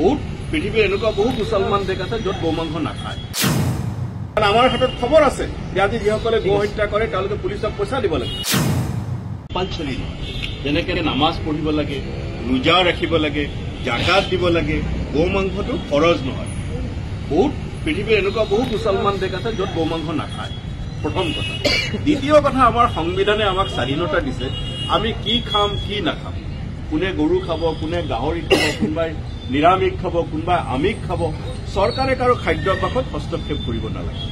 বহুত পৃথিৱীৰ এনেকুৱা বহু মুছলমান দেশ আছে য'ত গৌমাংস নাখায়। কাৰণ আমাৰ হাতত খবৰ আছে যে আজি যিসকলে গো হত্যা কৰে তেওঁলোকে পুলিচক পইচা দিব লাগে। কম্পালচৰি যেনেকে নামাজ পঢ়িব লাগে, ৰোজা ৰাখিব লাগে, জাকাত দিব লাগে, গৌমাংসটো ফৰজ নহয়। বহুত পৃথিৱীৰ এনেকুৱা বহু মুছলমান দেশ আছে য'ত গৌমাংস নাখায়। প্ৰথম কথা। দ্বিতীয় কথা, আমাৰ সংবিধানে আমাক স্বাধীনতা দিছে আমি কি খাম কি নাখাম। কোনে গৰু খাব, কোনে গাহৰি খাব, কোনোবাই নিৰামিষ খাব, কোনোবাই আমিষ খাব। চৰকাৰে কাৰো খাদ্যাভ্যাসত হস্তক্ষেপ কৰিব নালাগে।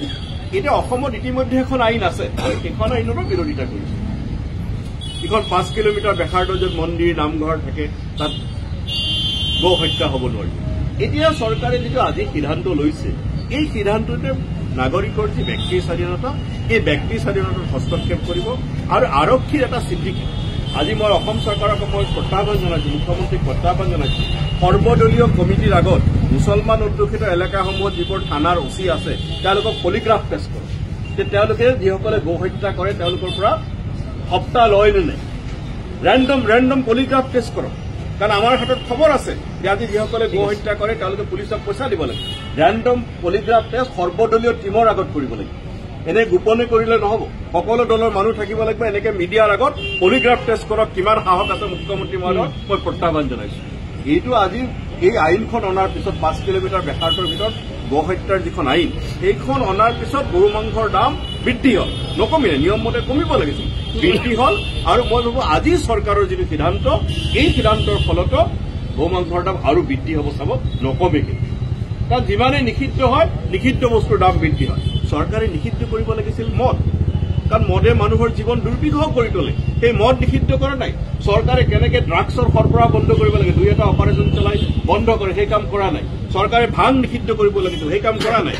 এতিয়া অসমত ইতিমধ্যে এখন আইন আছে, সেইখন আইনৰো বিৰোধিতা কৰিছে। ইখন 5 কিলোমিটাৰ বেখাৰটো য'ত মন্দিৰ নামঘৰ থাকে তাত গো হত্যা হ'ব নোৱাৰিব। এতিয়া চৰকাৰে যিটো আজি সিদ্ধান্ত লৈছে, এই সিদ্ধান্তটোৱে নাগৰিকৰ যি ব্যক্তিৰ স্বাধীনতা, এই ব্যক্তিৰ স্বাধীনতাত হস্তক্ষেপ কৰিব আৰু আৰক্ষীৰ এটা সিদ্ধিকে আজি মই অসম চৰকাৰক মই প্ৰত্যাহ্বান জনাইছো, মুখ্যমন্ত্ৰীক প্ৰত্যাহ্বান জনাইছো, সৰ্বদলীয় কমিটিৰ আগত মুছলমান অধ্যুষিত এলেকাসমূহত যিবোৰ থানাৰ ওচি আছে তেওঁলোকক পলিগ্ৰাফ টেষ্ট কৰে যে তেওঁলোকে যিসকলে গো হত্যা কৰে তেওঁলোকৰ পৰা হপ্তা লয় নে নাই। ৰেণ্ডম পলিগ্ৰাফ টেষ্ট কৰক। কাৰণ আমাৰ হাতত খবৰ আছে যে আজি যিসকলে গো হত্যা কৰে তেওঁলোকে পুলিচক পইচা দিব লাগে। ৰেণ্ডম পলিগ্ৰাফ টেষ্ট সৰ্বদলীয় টীমৰ আগত কৰিব লাগিব। এনে গোপনে কৰিলে নহব, সকলো দলৰ মানুহ থাকিব লাগিব। এনেকে মিডিয়াৰ আগত পলিগ্ৰাফ টেষ্ট কৰক। কিমান সাহস আছে মুখ্যমন্ত্ৰী মহোদয়ক মই প্ৰত্যাহ্বান জনাইছো। এইটো আজি এই আইনখন অনাৰ পিছত 5 কিলোমিটাৰ বেখাৰটোৰ ভিতৰত গো হত্যাৰ যিখন আইন, সেইখন অনাৰ পিছত গৰু মাংসৰ দাম বৃদ্ধি হল, নকমিলে, নিয়ম মতে কমিব লাগিছিল, বৃদ্ধি হল। আৰু মই ভাবো আজি চৰকাৰৰ যিটো সিদ্ধান্ত, এই সিদ্ধান্তৰ ফলতো গৌ মাংসৰ দাম আৰু বৃদ্ধি হ'ব, চাব নকমে। কাৰণ যিমানেই নিষিদ্ধ হয়, নিষিদ্ধ বস্তুৰ দাম বৃদ্ধি হয়। চৰকাৰে নিষিদ্ধ কৰিব লাগিছিল মদ, কাৰণ মদে মানুহৰ জীৱন দুৰ্বিষহ কৰি তোলে। সেই মদ নিষিদ্ধ কৰা নাই। চৰকাৰে কেনেকে ড্ৰাগছৰ সৰবৰাহ বন্ধ কৰিব লাগে, 2-এটা অপাৰেশ্যন চলাই বন্ধ কৰে, সেই কাম কৰা নাই। চৰকাৰে ভাং নিষিদ্ধ কৰিব লাগিছিল, সেই কাম কৰা নাই।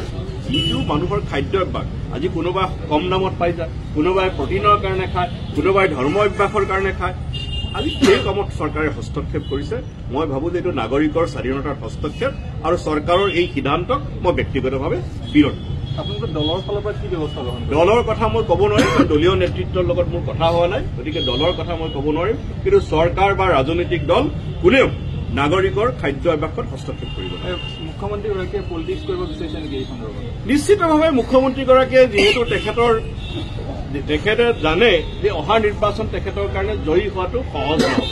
যিটো মানুহৰ খাদ্যাভ্যাস, আজি কোনোবাই কম দামত পাই যায়, কোনোবাই প্ৰটিনৰ কাৰণে খায়, কোনোবাই ধৰ্ম অভ্যাসৰ কাৰণে খায়। আজি সেই কামত চৰকাৰে হস্তক্ষেপ কৰিছে। মই ভাবো যে এইটো নাগৰিকৰ স্বাধীনতাৰ হস্তক্ষেপ আৰু চৰকাৰৰ এই সিদ্ধান্তক মই ব্যক্তিগতভাৱে বিৰোধ। আপোনালোকৰ দলৰ ফালৰ পৰা কি ব্যৱস্থা গ্ৰহণ কৰিব? দলৰ কথা মই ক'ব নোৱাৰিম, দলীয় নেতৃত্বৰ লগত মোৰ কথা হোৱা নাই, গতিকে দলৰ কথা মই ক'ব নোৱাৰিম। কিন্তু চৰকাৰ বা ৰাজনৈতিক দল কোনেও নাগৰিকৰ খাদ্য অভ্যাসত হস্তক্ষেপ কৰিব। মুখ্যমন্ত্ৰীগৰাকীয়ে পলিটিক্স কৰিব বিচাৰিছে নেকি এই সন্দৰ্ভত? নিশ্চিতভাৱে মুখ্যমন্ত্ৰীগৰাকীয়ে যিহেতু তেখেতে জানে যে অহা নিৰ্বাচন তেখেতৰ কাৰণে জয়ী হোৱাটো সহজ নহয়,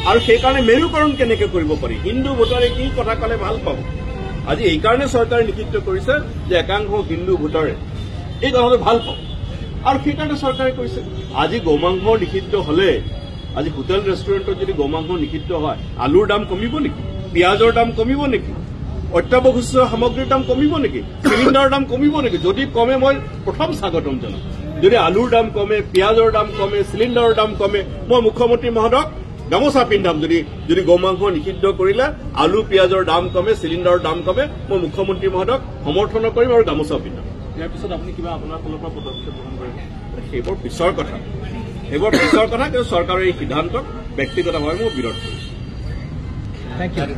আৰু সেইকাৰণে মেৰুকৰণ কেনেকে কৰিব পাৰি, হিন্দু ভোটাৰে কি কথা ক'লে ভাল পাব। আজি এইকাৰণে চৰকাৰে নিষিদ্ধ কৰিছে যে একাংশ হিন্দু ভোটাৰে এই কথাটো ভাল পাব, আৰু সেইকাৰণে চৰকাৰে কৈছে। আজি গৌমাংস নিষিদ্ধ হলে, আজি হোটেল ৰেষ্টুৰেণ্টত যদি গৌমাংস নিষিদ্ধ হয়, আলুৰ দাম কমিব নেকি, পিঁয়াজৰ দাম কমিব নেকি, অত্যাৱশ্যকীয় সামগ্ৰীৰ দাম কমিব নেকি, চিলিণ্ডাৰৰ দাম কমিব নেকি? যদি কমে মই প্ৰথম স্বাগতম জনাম। যদি আলুৰ দাম কমে, পিঁয়াজৰ দাম কমে, চিলিণ্ডাৰৰ দাম কমে, মই মুখ্যমন্ত্ৰী মহোদয়ক গামোচা পিন্ধাম। যদি গৌমাংস নিষিদ্ধ কৰিলে আলু পিঁয়াজৰ দাম কমে, চিলিণ্ডাৰৰ দাম কমে, মই মুখ্যমন্ত্ৰী মহোদয়ক সমৰ্থন কৰিম আৰু গামোচা পিন্ধাম। ইয়াৰ পিছত আপুনি কিবা আপোনাৰ ফালৰ পৰা পদক্ষেপ গ্ৰহণ কৰিব? সেইবোৰ পিছৰ কথা, কিন্তু চৰকাৰৰ এই সিদ্ধান্তক ব্যক্তিগতভাৱে মই বিৰোধ কৰিছো। Thank U.